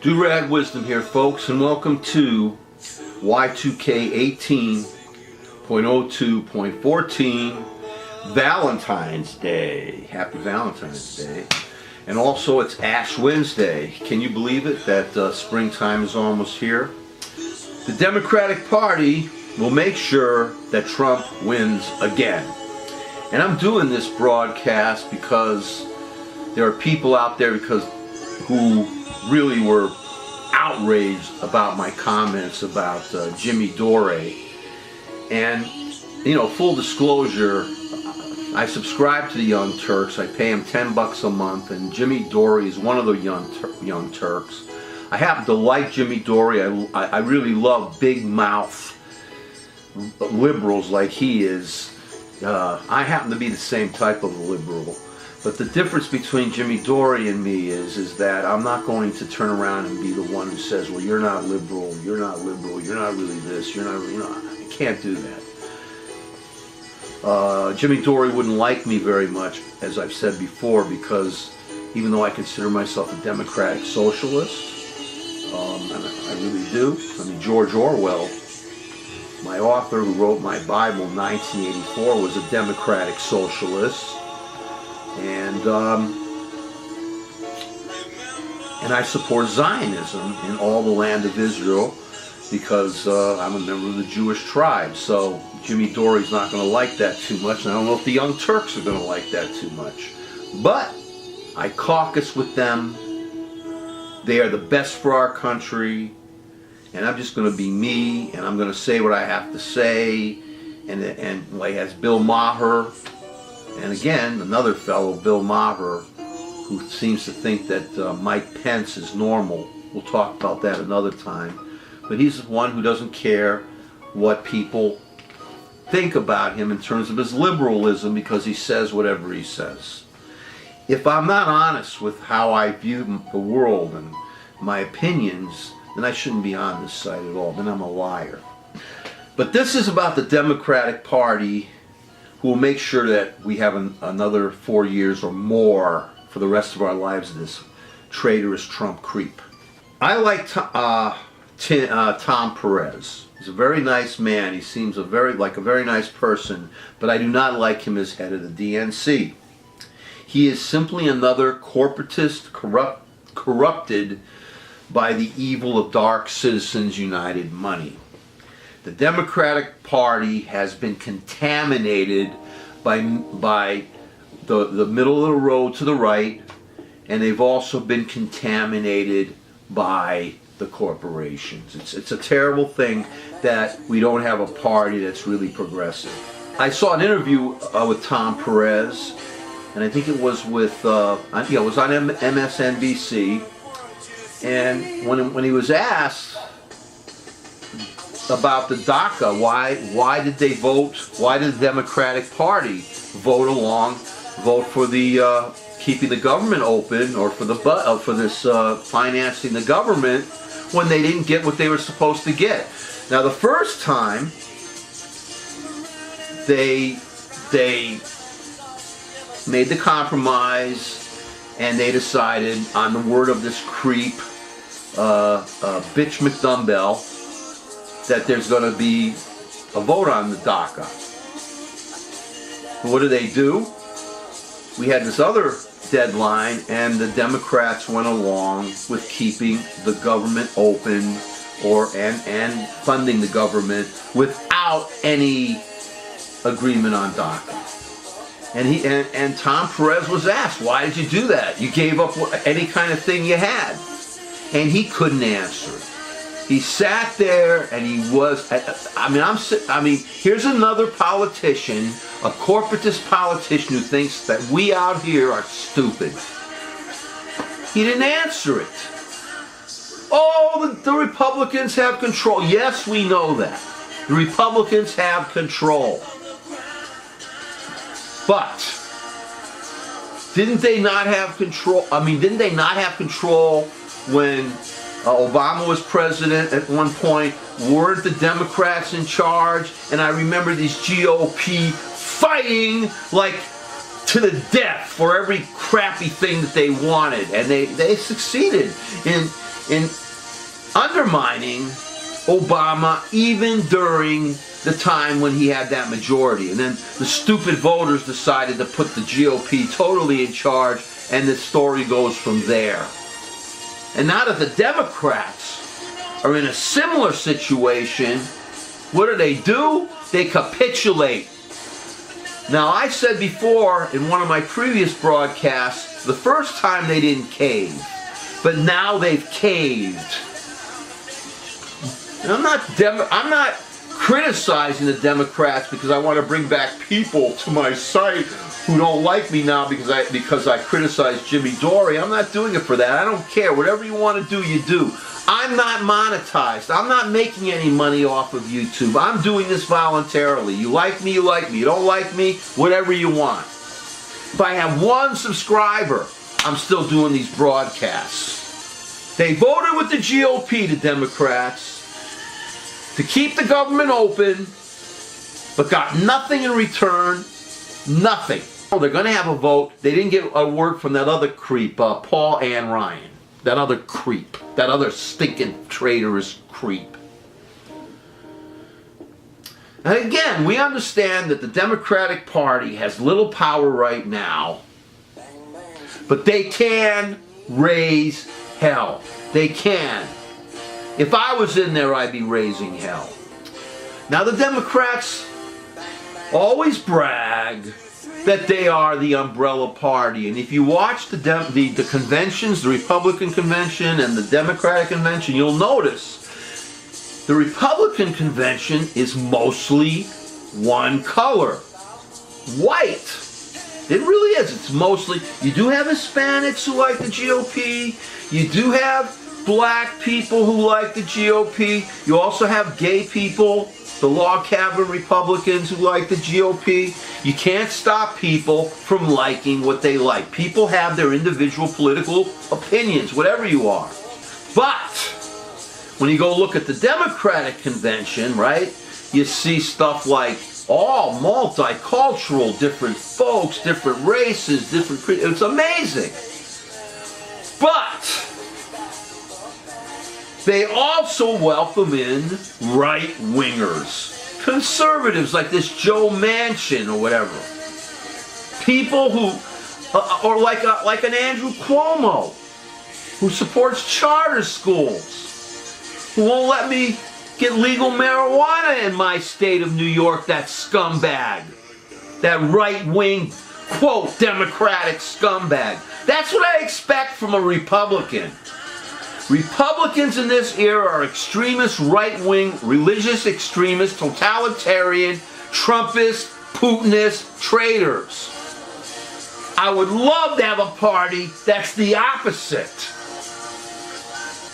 Do-Rag Wisdom here, folks, and welcome to Y2K 18.02.14 Valentine's Day. Happy Valentine's Day. And also it's Ash Wednesday. Can you believe it that springtime is almost here? The Democratic Party will make sure that Trump wins again. And I'm doing this broadcast because there are people out there who really were outraged about my comments about Jimmy Dore. And, you know, full disclosure, I subscribe to the Young Turks. I pay him $10 a month, and Jimmy Dore is one of the Young Turks. I happen to like Jimmy Dore. I really love big mouth liberals like he is. I happen to be the same type of liberal. But the difference between Jimmy Dore and me is that I'm not going to turn around and be the one who says, well, you're not liberal, you're not really this, you're not, I can't do that. Jimmy Dore wouldn't like me very much, as I've said before, because even though I consider myself a democratic socialist, and I really do. I mean, George Orwell, my author who wrote my Bible in 1984, was a democratic socialist. And I support Zionism in all the land of Israel because I'm a member of the Jewish tribe. So Jimmy Dore's not going to like that too much, and I don't know if the Young Turks are going to like that too much. But I caucus with them. They are the best for our country, and I'm just going to be me, and I'm going to say what I have to say. And like as Bill Maher. And again, another fellow, Bill Maher, who seems to think that Mike Pence is normal. We'll talk about that another time. But he's the one who doesn't care what people think about him in terms of his liberalism because he says whatever he says. If I'm not honest with how I view the world and my opinions, then I shouldn't be on this side at all. Then I'm a liar. But this is about the Democratic Party, who will make sure that we have another 4 years or more for the rest of our lives of this traitorous Trump creep. I like Tom Perez. He's a very nice man. He seems like a very nice person, but I do not like him as head of the DNC. He is simply another corporatist corrupted by the evil of Dark Citizens United money. The Democratic Party has been contaminated by the middle of the road to the right, and they've also been contaminated by the corporations. It's a terrible thing that we don't have a party that's really progressive. I saw an interview with Tom Perez, and I think it was with, it was on MSNBC, and when he was asked about the DACA, why did they vote? Why did the Democratic Party vote for the keeping the government open, or for this financing the government when they didn't get what they were supposed to get? Now, the first time they made the compromise and they decided, on the word of this creep, Bitch McDumbbell, that there's going to be a vote on the DACA. But what do? We had this other deadline, and the Democrats went along with keeping the government open and funding the government without any agreement on DACA. And Tom Perez was asked, why did you do that? You gave up any kind of thing you had. And he couldn't answer it. He sat there and he was, here's another politician, a corporatist politician who thinks that we out here are stupid. He didn't answer it. Oh, the Republicans have control. Yes, we know that. The Republicans have control. But didn't they not have control? Didn't they not have control when Obama was president at one point? Weren't the Democrats in charge? And I remember these GOP fighting like to the death for every crappy thing that they wanted. And they succeeded in undermining Obama even during the time when he had that majority. And then the stupid voters decided to put the GOP totally in charge, and the story goes from there. And now that the Democrats are in a similar situation, what do? They capitulate. Now, I said before in one of my previous broadcasts, the first time they didn't cave, but now they've caved. And I'm not criticizing the Democrats because I want to bring back people to my site who don't like me now because I criticize Jimmy Dore. I'm not doing it for that. I don't care. Whatever you want to do, you do. I'm not monetized. I'm not making any money off of YouTube. I'm doing this voluntarily. You like me, you like me. You don't like me, whatever you want. If I have one subscriber, I'm still doing these broadcasts. They voted with the GOP, the Democrats, to keep the government open, but got nothing in return. Nothing. They're going to have a vote. They didn't get a word from that other creep, Paul and Ryan. That other creep. That other stinking traitorous creep. And again, we understand that the Democratic Party has little power right now, but they can raise hell. They can. If I was in there, I'd be raising hell. Now, the Democrats always brag that they are the umbrella party. And if you watch the conventions, the Republican convention and the Democratic convention, you'll notice the Republican convention is mostly one color. White. It really is. It's mostly, you do have Hispanics who like the GOP. You do have black people who like the GOP. You also have gay people, the log cabin Republicans who like the GOP. You can't stop people from liking what they like. People have their individual political opinions, whatever you are. But when you go look at the Democratic convention, right, you see stuff like all multicultural, different folks, different races, it's amazing. But they also welcome in right-wingers. Conservatives like this Joe Manchin or whatever. People who, or like an Andrew Cuomo, who supports charter schools, who won't let me get legal marijuana in my state of New York, that scumbag. That right-wing, quote, Democratic scumbag. That's what I expect from a Republican. Republicans in this era are extremist, right-wing, religious extremists, totalitarian, Trumpist, Putinist, traitors. I would love to have a party that's the opposite.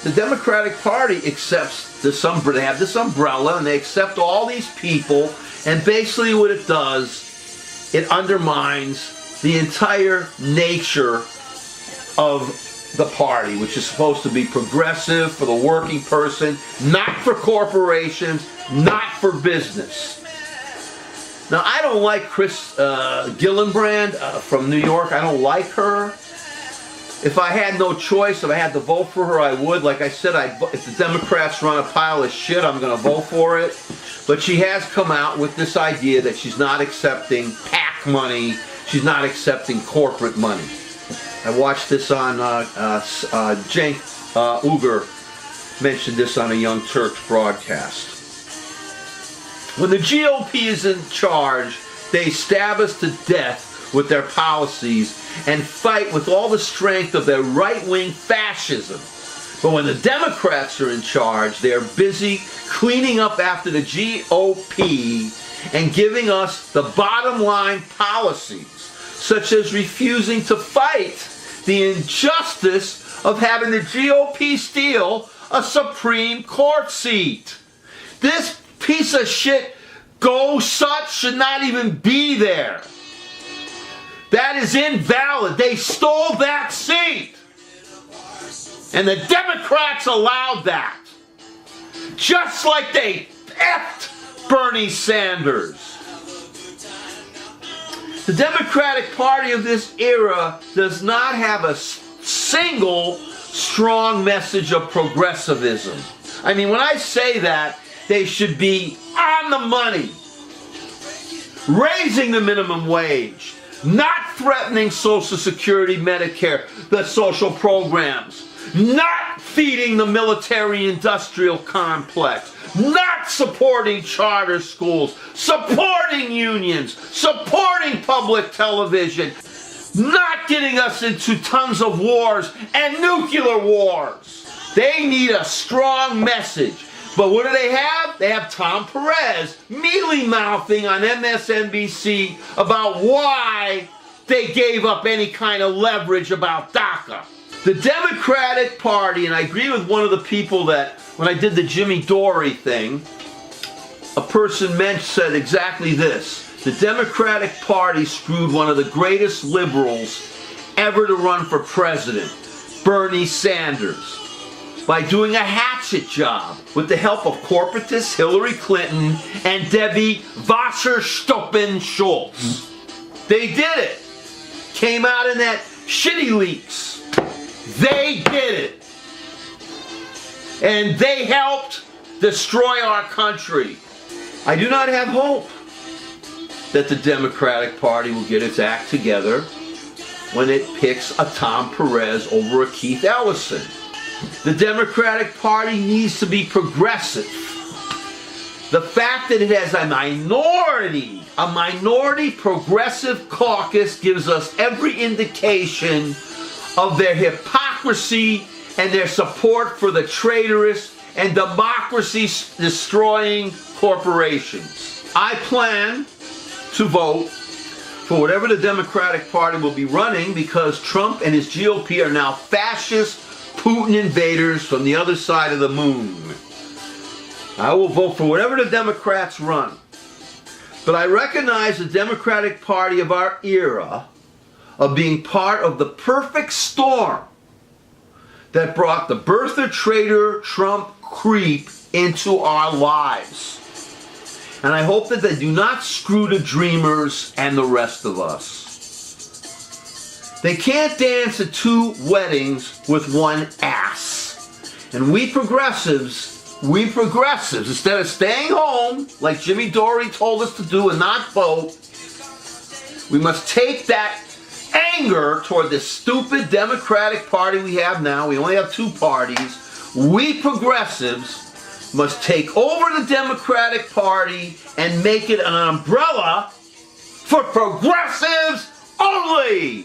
The Democratic Party accepts this umbrella. They have this umbrella, and they accept all these people, and basically what it does, it undermines the entire nature of the party, which is supposed to be progressive for the working person, not for corporations, not for business. Now, I don't like Chris Gillibrand from New York. I don't like her. If I had no choice, if I had to vote for her, I would. Like I said, if the Democrats run a pile of shit, I'm going to vote for it. But she has come out with this idea that she's not accepting PAC money. She's not accepting corporate money. I watched this on Cenk Uygur mentioned this on a Young Turks broadcast. When the GOP is in charge, they stab us to death with their policies and fight with all the strength of their right-wing fascism. But when the Democrats are in charge, they're busy cleaning up after the GOP and giving us the bottom line policies, such as refusing to fight the injustice of having the GOP steal a Supreme Court seat. This piece of shit Gorsuch should not even be there. That is invalid. They stole that seat. And the Democrats allowed that. Just like they effed Bernie Sanders. The Democratic Party of this era does not have a single strong message of progressivism. I mean, when I say that, they should be on the money. Raising the minimum wage, not threatening Social Security, Medicare, the social programs, not feeding the military-industrial complex, not supporting charter schools, supporting unions, supporting public television, not getting us into tons of wars and nuclear wars. They need a strong message. But what do they have? They have Tom Perez mealy-mouthing on MSNBC about why they gave up any kind of leverage about DACA. The Democratic Party, and I agree with one of the people that, when I did the Jimmy Dore thing, a person said exactly this. The Democratic Party screwed one of the greatest liberals ever to run for president, Bernie Sanders, by doing a hatchet job with the help of corporatist Hillary Clinton and Debbie Wasserstoppen Schultz. They did it. Came out in that shitty leaks. They did it. And they helped destroy our country. I do not have hope that the Democratic Party will get its act together when it picks a Tom Perez over a Keith Ellison. The Democratic Party needs to be progressive. The fact that it has a minority progressive caucus gives us every indication of their hypocrisy and their support for the traitorous and democracy-destroying corporations. I plan to vote for whatever the Democratic Party will be running because Trump and his GOP are now fascist Putin invaders from the other side of the moon. I will vote for whatever the Democrats run. But I recognize the Democratic Party of our era of being part of the perfect storm that brought the birther traitor Trump creep into our lives. And I hope that they do not screw the dreamers and the rest of us. They can't dance at two weddings with one ass. And we progressives, instead of staying home, like Jimmy Dore told us to do and not vote, we must take that anger toward this stupid Democratic Party we have now. We only have two parties. We progressives must take over the Democratic Party and make it an umbrella for progressives only.